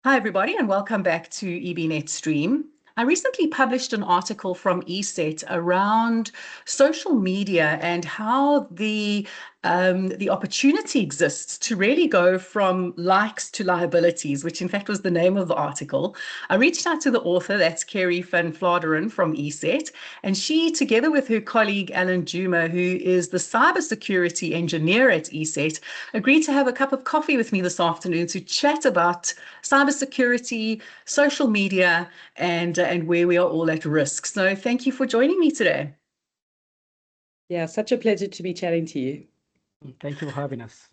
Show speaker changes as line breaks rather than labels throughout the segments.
Hi, everybody, and welcome back to EBnet.Stream. I recently published an article from ESET around social media and how the opportunity exists to really go from likes to liabilities, which in fact was the name of the article. I reached out to the author, that's Carey van Vlaaderen from ESET, and she, together with her colleague Allan Juma, who is the cybersecurity engineer at ESET, agreed to have a cup of coffee with me this afternoon to chat about cybersecurity, social media, and where we are all at risk. So thank you for joining me today.
Yeah, such a pleasure to be chatting to you.
Thank you for having us.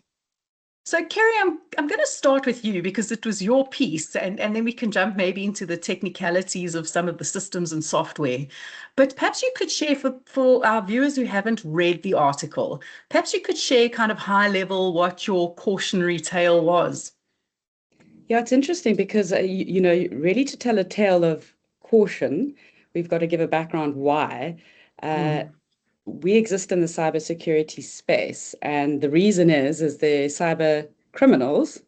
So, Carey, I'm going to start with you because it was your piece, and then we can jump maybe into the technicalities of some of the systems and software. But perhaps you could share for our viewers who haven't read the article, perhaps you could share kind of high level what your cautionary tale was.
Yeah, it's interesting because, really to tell a tale of caution, we've got to give a background why. We exist in the cybersecurity space, and the reason is there are cyber criminals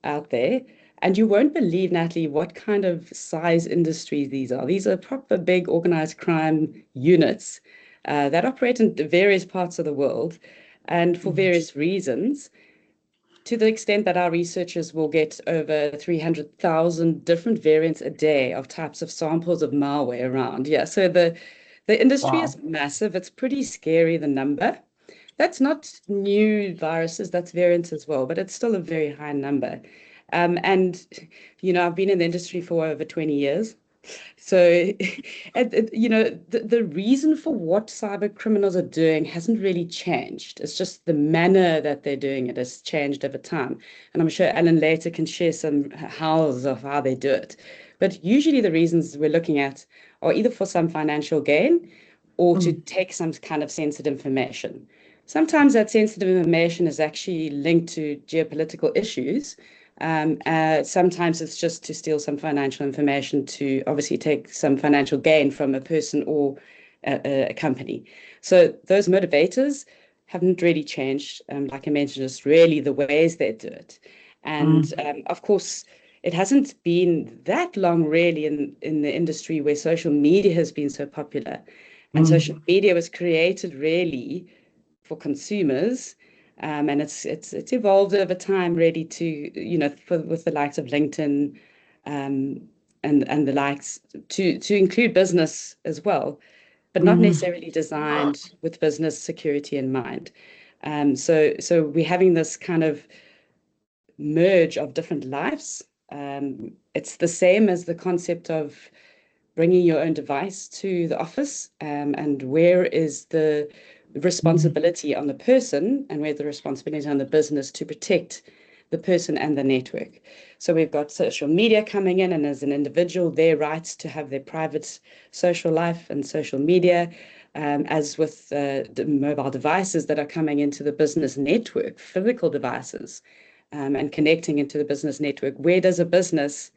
out there, and you won't believe, Natalie, what kind of size industries these are. These are proper big organized crime units that operate in various parts of the world, and for various reasons, to the extent that our researchers will get over 300,000 different variants a day of types of samples of malware around. Yeah, so the industry is massive. It's pretty scary, the number. That's not new viruses, that's variants as well, but it's still a very high number. And, I've been in the industry for over 20 years. So, the reason for what cyber criminals are doing hasn't really changed. It's just the manner that they're doing it has changed over time. And I'm sure Allan later can share some hows of how they do it. But usually the reasons we're looking at are either for some financial gain or to take some kind of sensitive information. Sometimes that sensitive information is actually linked to geopolitical issues. Sometimes it's just to steal some financial information to obviously take some financial gain from a person or a company. So those motivators haven't really changed. Like I mentioned, it's really the ways they do it. And of course, it hasn't been that long really in the industry where social media has been so popular. And social media was created really for consumers. And it's evolved over time really to, with the likes of LinkedIn and the likes to include business as well, but not necessarily designed with business security in mind. So we're having this kind of merge of different lives. It's the same as the concept of bringing your own device to the office, and where is the responsibility on the person and where the responsibility on the business to protect the person and the network. So we've got social media coming in, and as an individual, their rights to have their private social life and social media, as with the mobile devices that are coming into the business network, physical devices, and connecting into the business network. Where does a business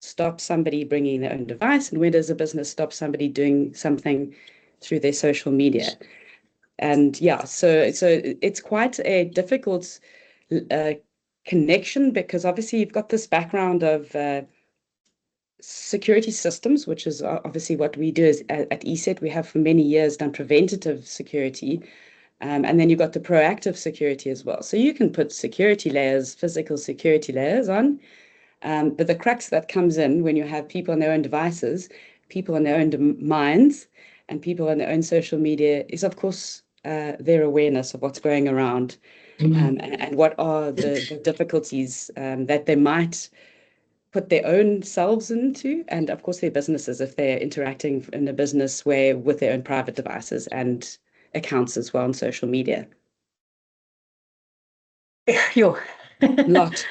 stop somebody bringing their own device, and where does a business stop somebody doing something through their social media? And yeah, so it's quite a difficult connection, because obviously you've got this background of security systems, which is obviously what we do at ESET. We have for many years done preventative security, and then you've got the proactive security as well. So you can put security layers, physical security layers on, but the crux that comes in when you have people on their own devices, people on their own minds, and people on their own social media is, of course, their awareness of what's going around, and what are the difficulties that they might put their own selves into, and of course their businesses if they're interacting in a business way with their own private devices and accounts as well on social media.
Lot.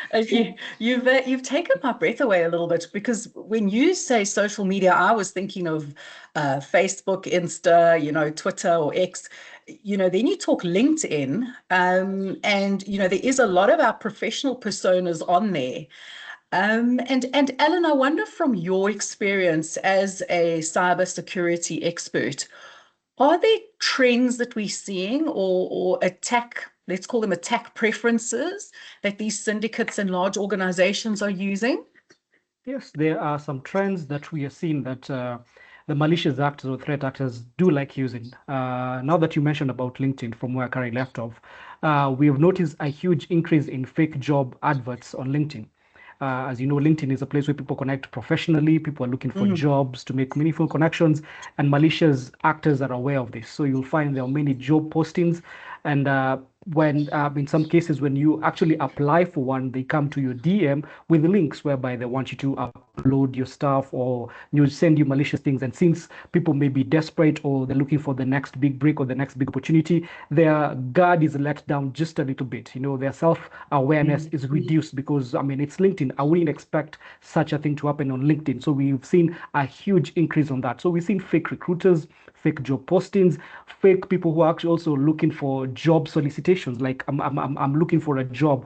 You've taken my breath away a little bit, because when you say social media, I was thinking of Facebook, Insta, Twitter or X. Then you talk LinkedIn, and there is a lot of our professional personas on there. And Allan, I wonder, from your experience as a cybersecurity expert, are there trends that we're seeing, or let's call them attack preferences, that these syndicates and large organizations are using?
Yes, there are some trends that we are seeing that the malicious actors or threat actors do like using. Now that you mentioned about LinkedIn, from where Carey left off, we have noticed a huge increase in fake job adverts on LinkedIn. As you know, LinkedIn is a place where people connect professionally. People are looking for jobs to make meaningful connections, and malicious actors are aware of this. So you'll find there are many job postings, and when in some cases when you actually apply for one, they come to your DM with links whereby they want you to upload your stuff or you send you malicious things. And since people may be desperate or they're looking for the next big break or the next big opportunity, their guard is let down just a little bit. You know, their self-awareness is reduced because, I mean, it's LinkedIn. I wouldn't expect such a thing to happen on LinkedIn. So we've seen a huge increase on that. So we've seen fake recruiters, fake job postings, fake people who are actually also looking for job solicitations. Like I'm looking for a job.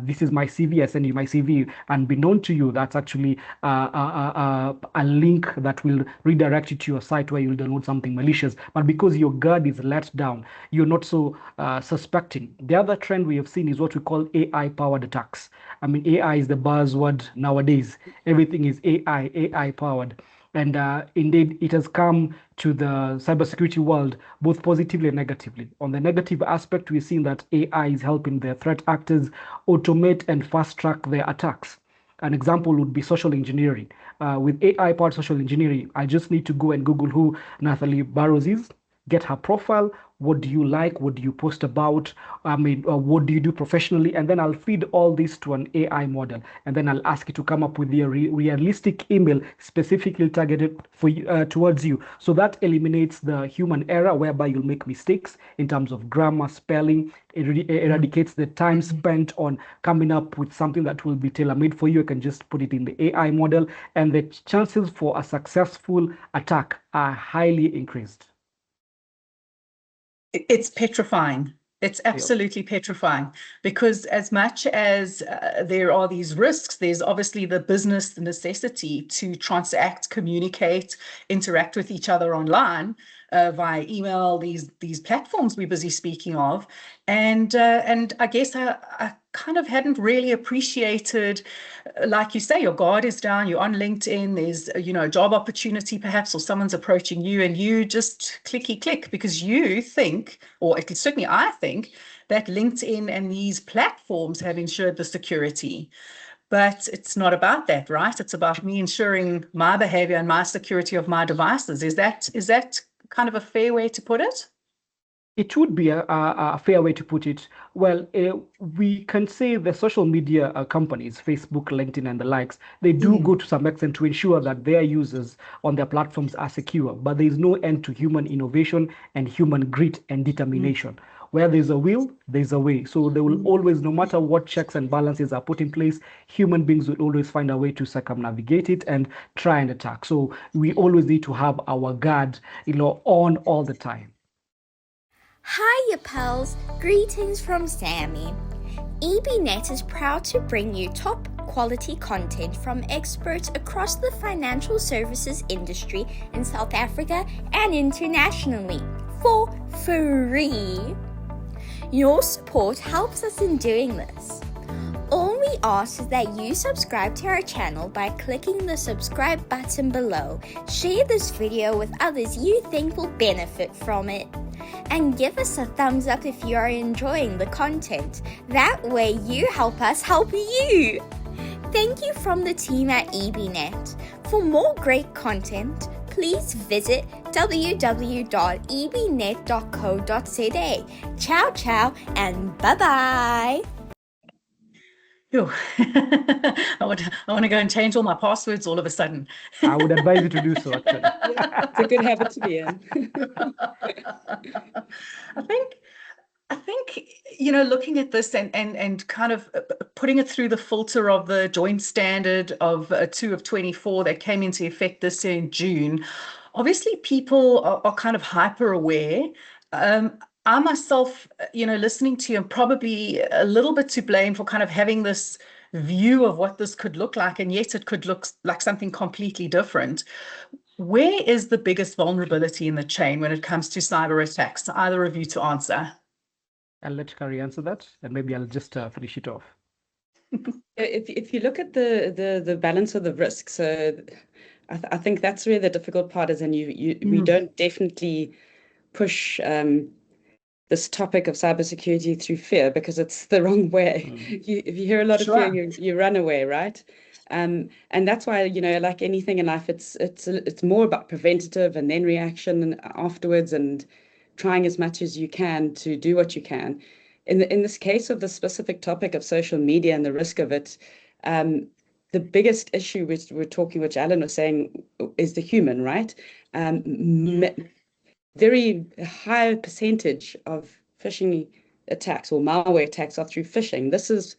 This is my CV. I send you my CV, and be known to you, that's actually a link that will redirect you to your site where you'll download something malicious. But because your guard is let down, you're not so suspecting. The other trend we have seen is what we call AI-powered attacks. I mean, AI is the buzzword nowadays. Everything is AI powered. And indeed, it has come to the cybersecurity world both positively and negatively. On the negative aspect, we've seen that AI is helping the threat actors automate and fast track their attacks. An example would be social engineering. With AI powered social engineering, I just need to go and Google who Nathalie Barrows is, get her profile. What do you like? What do you post about? I mean, what do you do professionally? And then I'll feed all this to an AI model. And then I'll ask it to come up with a realistic email specifically targeted for you, towards you. So that eliminates the human error whereby you'll make mistakes in terms of grammar, spelling. It eradicates the time spent on coming up with something that will be tailor-made for you. You can just put it in the AI model, and the chances for a successful attack are highly increased.
It's petrifying. It's absolutely petrifying, because as much as there are these risks, there's obviously the business necessity to transact, communicate, interact with each other online via email, these platforms we're busy speaking of. And I guess I kind of hadn't really appreciated, like you say, your guard is down, you're on LinkedIn, there's a job opportunity perhaps, or someone's approaching you, and you just clicky click because you think, or at least certainly I think, that LinkedIn and these platforms have ensured the security. But it's not about that, right? It's about me ensuring my behavior and my security of my devices. Is that kind of a fair way to put it?
It would be a fair way to put it. Well, we can say the social media companies, Facebook, LinkedIn, and the likes, they do go to some extent to ensure that their users on their platforms are secure. But there is no end to human innovation and human grit and determination. Where there's a will, there's a way. So they will always, no matter what checks and balances are put in place, human beings will always find a way to circumnavigate it and try and attack. So we always need to have our guard, on all the time.
Hiya pals, greetings from Sammy. EBnet is proud to bring you top quality content from experts across the financial services industry in South Africa and internationally for free. Your support helps us in doing this. All we ask is that you subscribe to our channel by clicking the subscribe button below. Share this video with others you think will benefit from it. And give us a thumbs up if you are enjoying the content. That way you help us help you. Thank you from the team at EBnet. For more great content, please visit www.ebnet.co.za. Ciao, ciao, and bye-bye.
I want to go and change all my passwords all of a sudden.
I would advise you to do so, actually.
It's a good habit to be in.
I think looking at this and kind of putting it through the filter of the joint standard of 2 of 24 that came into effect this year in June, obviously people are kind of hyper aware. I myself, listening to you, am probably a little bit to blame for kind of having this view of what this could look like, and yet it could look like something completely different. Where is the biggest vulnerability in the chain when it comes to cyber attacks? Either of you to answer.
I'll let Carey answer that, and maybe I'll just finish it off.
If you look at the balance of the risk, so I think that's where the difficult part is, and we don't definitely push this topic of cybersecurity through fear because it's the wrong way. If you hear a lot of fear, you run away, right? And that's why, like anything in life, it's more about preventative and then reaction afterwards, and trying as much as you can to do what you can. In this case of the specific topic of social media and the risk of it, the biggest issue which Allan was saying, is the human, right? Very high percentage of phishing attacks or malware attacks are through phishing. This is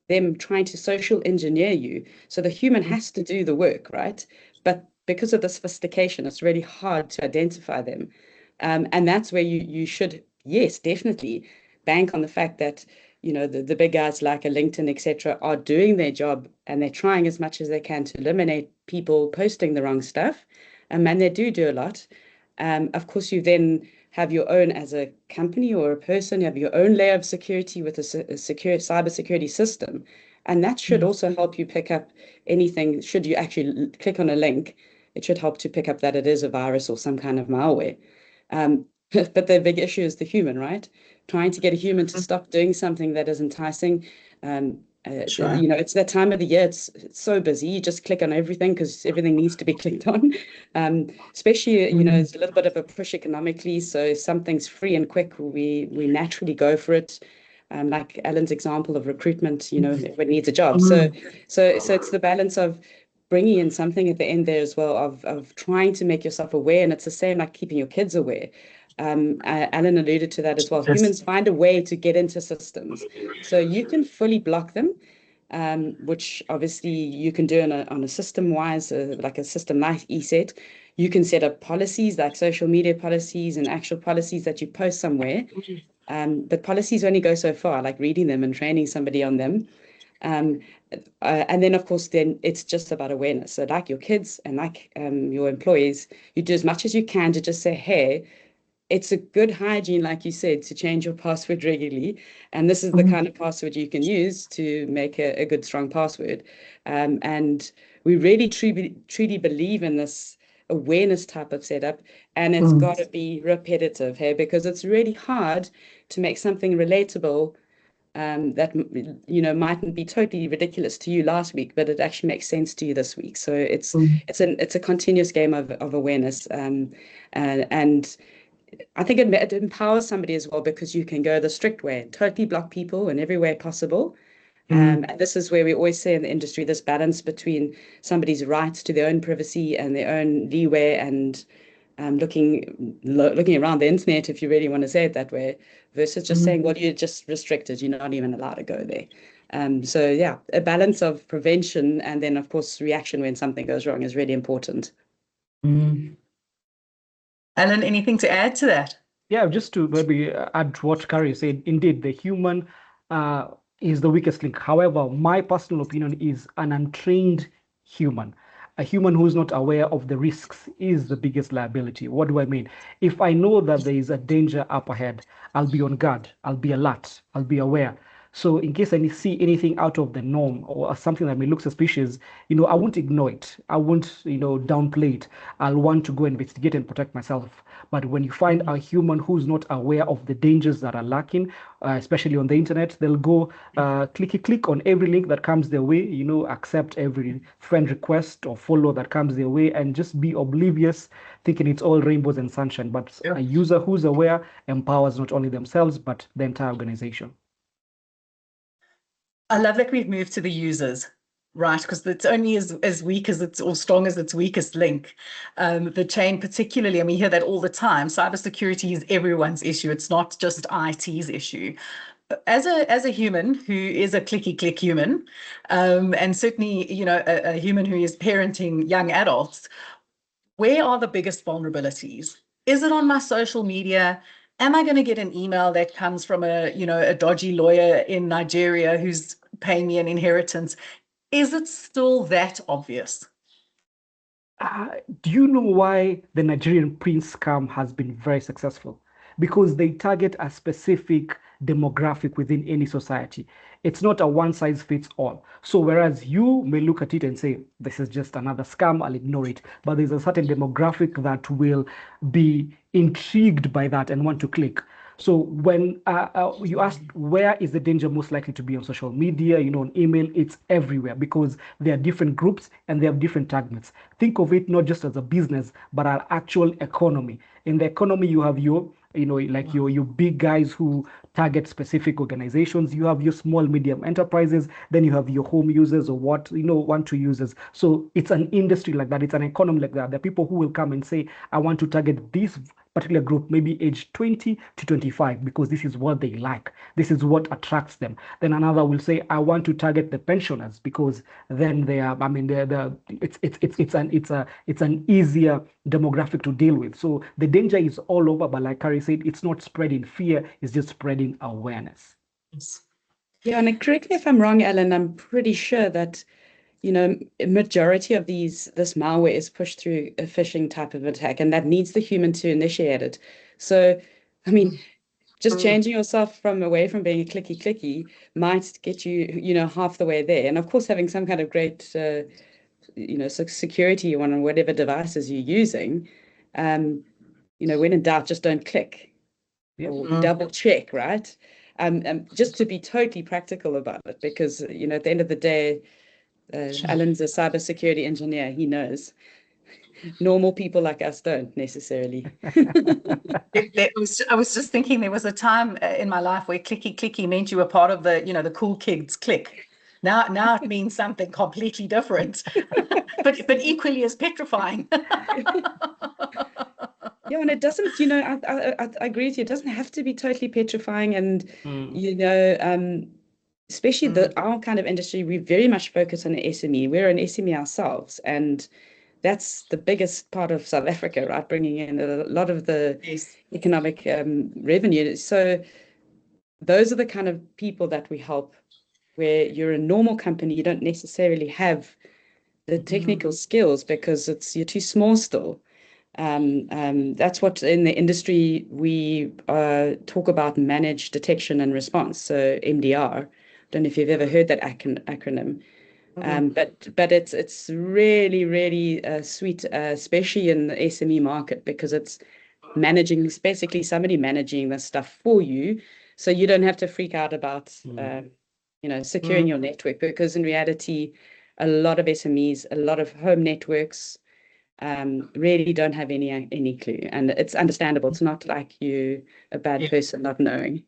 them trying to social engineer you. So the human has to do the work, right? But because of the sophistication, it's really hard to identify them. And that's where you should, yes, definitely bank on the fact that, the big guys like a LinkedIn, etc., are doing their job, and they're trying as much as they can to eliminate people posting the wrong stuff. And they do a lot. Of course, you then have your own, as a company or a person, you have your own layer of security with a secure cybersecurity system. And that should also help you pick up anything. Should you actually click on a link, it should help to pick up that it is a virus or some kind of malware. But the big issue is the human, right? Trying to get a human to stop doing something that is enticing. It's that time of the year. It's so busy. You just click on everything because everything needs to be clicked on. Especially, it's a little bit of a push economically. So if something's free and quick, we naturally go for it. Like Allan's example of recruitment, everyone needs a job. So it's the balance of bringing in something at the end there as well, of trying to make yourself aware. And it's the same like keeping your kids aware. Allan alluded to that as well. Humans find a way to get into systems. So you can fully block them, which obviously you can do on a system-wise, like a system like ESET. You can set up policies like social media policies and actual policies that you post somewhere. But policies only go so far, like reading them and training somebody on them. And then, of course, then it's just about awareness. So like your kids and like your employees, you do as much as you can to just say, hey, it's a good hygiene, like you said, to change your password regularly. And this is the kind of password you can use to make a good, strong password. And we really truly believe in this awareness type of setup. And it's got to be repetitive, hey, because it's really hard to make something relatable that mightn't be totally ridiculous to you last week, but it actually makes sense to you this week. So it's a continuous game of awareness, and I think it empowers somebody as well, because you can go the strict way and totally block people in every way possible. And this is where we always say in the industry, this balance between somebody's rights to their own privacy and their own leeway, and looking around the internet, if you really want to say it that way, versus just saying, well, you're just restricted, you're not even allowed to go there. So yeah, a balance of prevention and then, of course, reaction when something goes wrong is really important.
Allan, anything to add to that?
Yeah, just to maybe add to what Carey said, indeed, the human is the weakest link. However, my personal opinion is an untrained human. A human who is not aware of the risks is the biggest liability. What do I mean? If I know that there is a danger up ahead, I'll be on guard, I'll be alert, I'll be aware. So in case I see anything out of the norm or something that may look suspicious, I won't ignore it. I won't, downplay it. I'll want to go investigate and protect myself. But when you find a human who's not aware of the dangers that are lurking, especially on the internet, they'll go click on every link that comes their way, accept every friend request or follow that comes their way, and just be oblivious, thinking it's all rainbows and sunshine. But a user who's aware empowers not only themselves, but the entire organization.
I love that we've moved to the users, right? Because it's only as weak as or strong as its weakest link. The chain particularly, and we hear that all the time, cybersecurity is everyone's issue. It's not just IT's issue. As a human who is a clicky-click human, and certainly, a human who is parenting young adults, where are the biggest vulnerabilities? Is it on my social media? Am I going to get an email that comes from a dodgy lawyer in Nigeria who's paying me an inheritance? Is it still that obvious?
Do you know why the Nigerian prince scam has been very successful? because they target a specific demographic within any society. It's not a one size fits all. So whereas you may look at it and say, this is just another scam, I'll ignore it. But there's a certain demographic that will be intrigued by that and want to click. So when you ask where is the danger most likely to be on social media, on email, it's everywhere because there are different groups and they have different targets. Think of it not just as a business, but an actual economy. In the economy, you have your like your big guys who target specific organizations. You have your small, medium enterprises. Then you have your home users or one, two users. So it's an industry like that. It's an economy like that. There are people who will come and say, I want to target this particular group, maybe age 20 to 25, because this is what they like. This is what attracts them. Then another will say, I want to target the pensioners because then they are, it's an easier demographic to deal with. So the danger is all over, but like Carey said, it's not spreading fear, it's just spreading awareness.
Yeah, and correct me if I'm wrong, Allan, I'm pretty sure that a majority of this malware is pushed through a phishing type of attack, and that needs the human to initiate it. So, I mean, just changing yourself away from being a clicky might get you, half the way there. And of course, having some kind of great, security on whatever devices you're using. When in doubt, just don't click or double check, right? Just to be totally practical about it, because at the end of the day, Allan's a cybersecurity engineer. He knows. Normal people like us don't necessarily.
I was just thinking there was a time in my life where clicky meant you were part of the cool kids clique. Now it means something completely different, but equally as petrifying.
Yeah, and it doesn't, I agree with you. It doesn't have to be totally petrifying, and especially our kind of industry, we very much focus on the SME. We're an SME ourselves, and that's the biggest part of South Africa, right? Bringing in a lot of the economic revenue. So those are the kind of people that we help, where you're a normal company, you don't necessarily have the technical skills because you're too small still. That's what in the industry we talk about: managed detection and response, so MDR. Don't know if you've ever heard that acronym, but it's really, really sweet, especially in the SME market, because it's basically somebody managing this stuff for you, so you don't have to freak out about securing your network, because in reality, a lot of SMEs, a lot of home networks really don't have any clue, and it's understandable. It's not like you a bad person not knowing.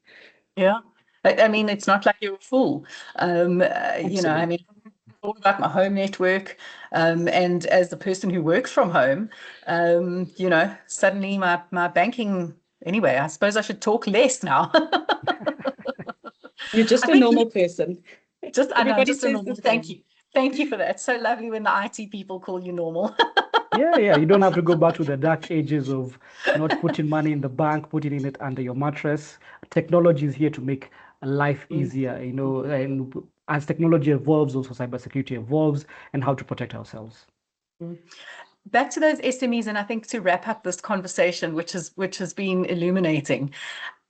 Yeah. I mean, it's not like you're a fool. I mean, all about my home network, and as the person who works from home, suddenly my banking. Anyway, I suppose I should talk less now.
You're just a normal person.
I know, just a normal. Thank you for that. It's so lovely when the IT people call you normal.
Yeah. You don't have to go back to the dark ages of not putting money in the bank, putting it under your mattress. Technology is here to make life easier, and as technology evolves, also cybersecurity evolves, and how to protect ourselves.
Back to those SMEs, and I think to wrap up this conversation, which has been illuminating,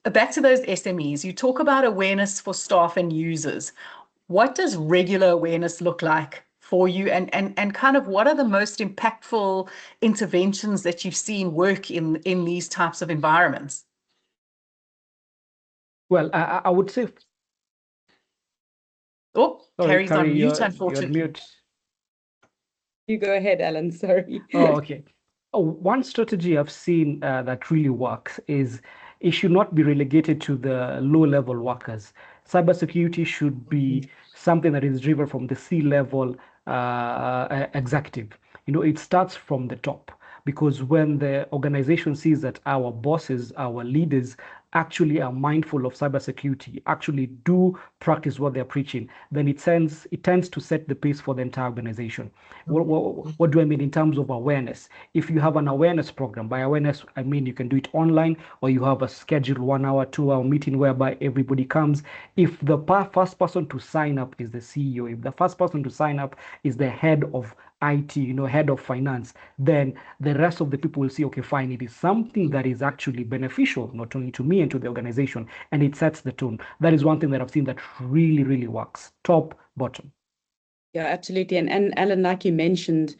back to those SMEs, you talk about awareness for staff and users. What does regular awareness look like for you, and kind of what are the most impactful interventions that you've seen work in these types of environments?
Well, I would say.
Oh,
sorry,
Carey's on mute,
you're
unfortunately.
mute.
You go ahead, Allan. Sorry.
Oh, okay. One strategy I've seen that really works is it should not be relegated to the low-level workers. Cybersecurity should be something that is driven from the C-level executive. It starts from the top, because when the organization sees that our bosses, our leaders actually are mindful of cybersecurity, actually do practice what they're preaching, then it tends to set the pace for the entire organization. What do I mean in terms of awareness? If you have an awareness program, by awareness, I mean you can do it online, or you have a scheduled 1 hour, 2 hour meeting whereby everybody comes. If the first person to sign up is the CEO, if the first person to sign up is the head of IT, head of finance, then the rest of the people will see, okay, fine, it is something that is actually beneficial, not only to me and to the organization, and it sets the tone. That is one thing that I've seen that really, really works, top, bottom.
Yeah, absolutely. And Allan, like you mentioned,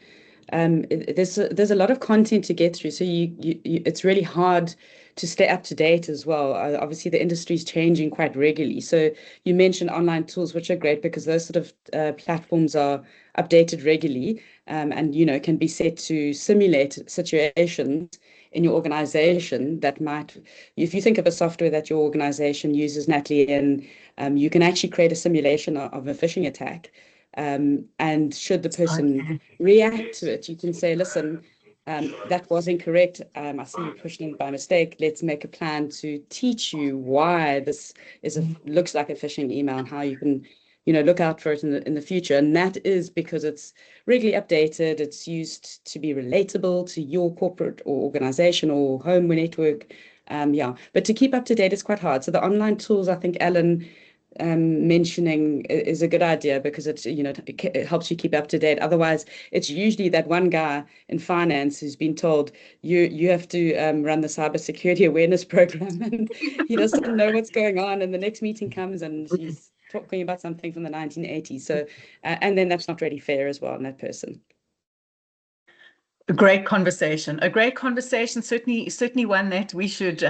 there's a lot of content to get through, so it's really hard to stay up to date as well. Obviously, the industry is changing quite regularly. So you mentioned online tools, which are great because those sort of platforms are updated regularly, and can be set to simulate situations in your organization that might, if you think of a software that your organization uses, Natalie, and you can actually create a simulation of a phishing attack. And should the person react to it, you can say, listen, that was incorrect. I see you pushing in by mistake. Let's make a plan to teach you why this looks like a phishing email and how you can, look out for it in the future. And that is because it's regularly updated. It's used to be relatable to your corporate or organization or home network. But to keep up to date is quite hard. So the online tools, I think, Allan, mentioning is a good idea because it helps you keep up to date. Otherwise, it's usually that one guy in finance who's been told you have to run the cybersecurity awareness program, and he doesn't know what's going on. And the next meeting comes and he's talking about something from the 1980s. So, and then that's not really fair as well on that person.
A great conversation. Certainly one that we should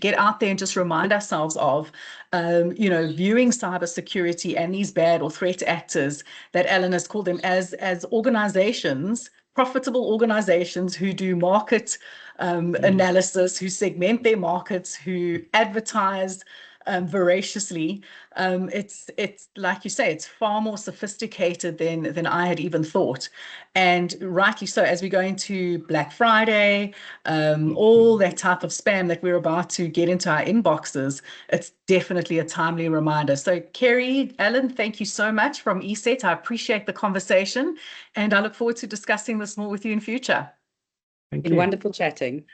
get out there and just remind ourselves of, viewing cybersecurity and these bad or threat actors that Allan has called them as organizations, profitable organizations who do market analysis, who segment their markets, who advertise voraciously. It's like you say, it's far more sophisticated than I had even thought, and rightly so. As we go into Black Friday, all that type of spam that we're about to get into our inboxes, it's definitely a timely reminder. So Carey, Allan, thank you so much from ESET. I appreciate the conversation, and I look forward to discussing this more with you in future.
Thank
Been
you.
wonderful chatting.